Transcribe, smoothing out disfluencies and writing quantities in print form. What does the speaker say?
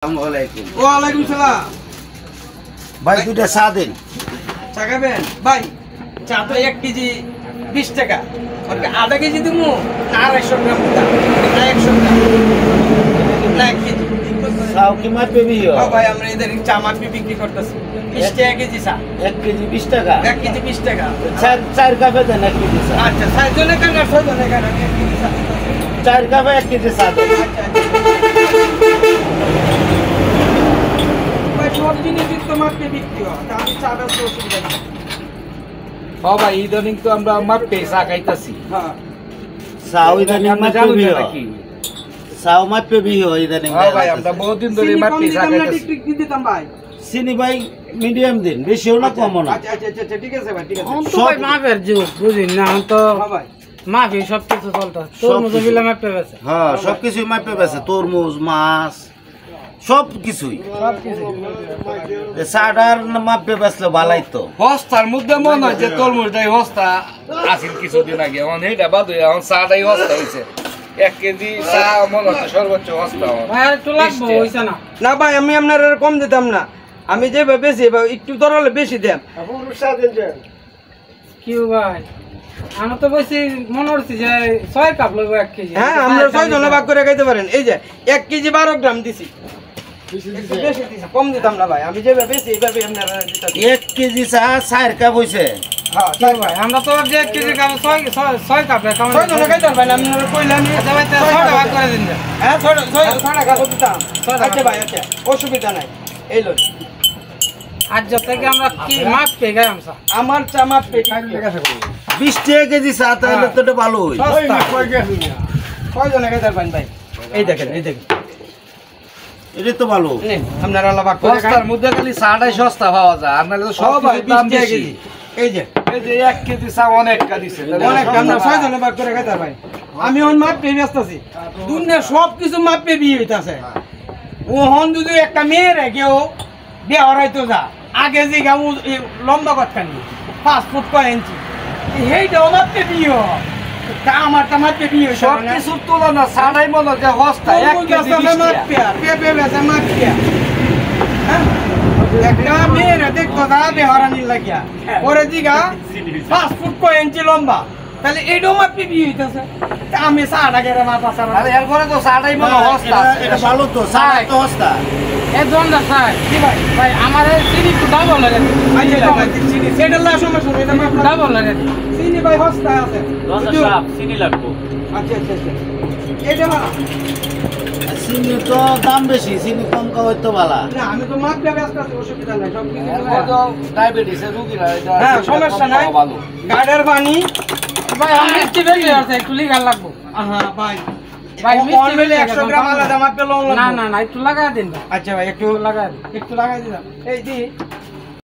ওয়ালাইকুম সালাম ভাই দুইটা চা দিন। চা খাবেন ভাই? চা তো 1 কেজি 20 টাকা, আধা কেজি দিব না 250 গ্রাম না 100 গ্রাম না 1 কেজি চাও কি মাপে বিও? ভাই আমরা এদের চা মাপে বিক্রি করতেছি 20 টাকা কেজি চা। 1 কেজি 20 টাকা? 1 কেজি 20 টাকা। চার কাপে দেন 1 কেজি চা। আচ্ছা 6 জনের কেন 6 জনের কেন 1 কেজি চা? 4 কাপে 1 কেজি চা দেন। সব জিনিস তো মাপে বিক্রি হয়, আমি চা বেচতে অসুবিধা নেই। ভাই ইদানিং তো আমরা মাপে চা খাইতাছি। হ্যাঁ চাও ইদানিং মাপে বিও? চাও মাপে বিও ইদানিং? ভাই আমরা বহুদিন ধরে মাপে চা খাইতাছি। ঠিক দিতাম ভাই। চিনি ভাই মিডিয়াম দিন, বেশিও না কমও না। আচ্ছা ঠিক আছে ভাই, ঠিক আছে। তো ভাই মাপের যুগ বুঝিন না, তো হ্যাঁ ভাই মাপি সবকিছু চলতে তরমুজ বিলে মাপে বেছে হ্যাঁ সবকিছুই মাপে বেছে, তরমুজ মাছ সবকিছুই। চাটার মাপে বেচলে ভালাই তো। হস্তার মধ্যে মনে হয় যে তরমুজটাই হস্তা আছিল কিছুদিন আগে, এখন এইটা বাদ হয়ে এখন চাটাই হস্তা হয়েছে। 1 কেজি চা মনে হচ্ছে সর্বোচ্চ হস্তা। ভাই একটু লাগবো হইছে না? না ভাই আমি আপনার কম দিতাম না, আমি যেভাবে বেশি একটু দরলে বেশি দেন। কি ভাই আমি তো বলছি মনে হচ্ছে যে 6 কাপ লইব 1 কেজি। হ্যাঁ আমরা 6 জনে ভাগ করে খাইতে পারেন। এই যে 1 কেজি 12 গ্রাম দিছি, বেশি দিছি, কম দিতাম না ভাই, আমি যেভাবে বেশি এইভাবে আপনারা দিতাম। 1 কেজি চা 4 কাপ হইছে। হ্যাঁ কি ভাই আমরা তো 1 কেজি কাপ 6 কাপ রে কেমন? 6 জনে খাইতে পারবেন, আপনারা কইলাম। আচ্ছা ভাই 6টা ভাগ করে দিন। হ্যাঁ 6 টাকা দিতাম। আচ্ছা ভাই আচ্ছা অসুবিধা নাই, এই লোন আজ থেকে আমরা কি মাপ পে গায় আমসা আমার চা মাপ পেটি 20 টাকা কেজি চা, তাহলে তো এটা ভালো হই। 6 জনে খাইতে পারবেন ভাই। এই দেখেন এটা তো ভালো। নিন আপনারা আলাদা ভাগ করে খান। হস্তার মধ্যে খালি চাটাই সস্তা পাওয়া যায়, আর নাহলে তো সব ভাই কিছুর দাম 20 টাকা বেশি। কেজি। এই যে এই যে 1 কেজি চা অনেক কা দিছে। অনেক আমরা 6 জনে ভাগ করে খাইতে ভাই। আমি ওন মাপ পেয়ে ব্যস্ত আছি, দুনিয়া সব কিছু মাপ পেয়ে বিয়ে হইতাছে। ও হন যদি একটা মেয়ে রে কেউ বিয়ে হরাইতো যা আগে যে গাউ লম্বা কতখানি 5 ফুট 6 ইঞ্চি, এইটা মাপ পেয়ে বিয়ে হয়। তা আমার তা মাপ পেয়ে বিয়ে হইছে সব কিছুর তুলনা চাটাই মনে হচ্ছে হস্তা 1 কেজি 20 মাপ টাকা। পেয়ে পেপে বেচা মাপ পেয়ে। হ্যাঁ একটা মেয়েরা দেখতো যা বিয়ে হরানির লাগিয়া ওরে দিঘা 5 ফুট 6 ইঞ্চি লম্বা, তাহলে এইটাও মাপ পেয়ে বিয়ে হইতাছে। তা আমি চাটা গেলে মাপা ছাড়া আরে এরপরে তো চাটাই মনে হয় হস্তা। এটা ভালো তো, চা তো হস্তা। এ দন্ডা স্যার কি ভাই ভাই আমার চিনি একটু ডাবল লাগে। আচ্ছা ভাই চিনি সেটার লা সমস্যা নেই, এটা মাপ ডাবল লাগে। চিনি ভাই সস্তা আছে। চিনি লাগবো। আচ্ছা এটা না চিনি তো দাম বেশি, চিনি কম খাওয়াই তো ভালো। না আমি তো মাপ পেয়ে ব্যস্ত আছি, অসুবিধা নাই সব কিছু এরপরে তো ডায়াবেটিসের রোগীরা এটা হ্যাঁ সমস্যা নাই। ভালো। গাড়ের পানি ভাই আমি মিষ্টি বেশি আছে একটু লিগাল লাগবো। হ্যাঁ ভাই ভাই মিষ্টি বেশি 100 গ্রাম আলাদা মাপ পেলে না একটু লাগা দিন। আচ্ছা ভাই একটু লাগা দিন। একটু লাগাই দিলাম। এই দি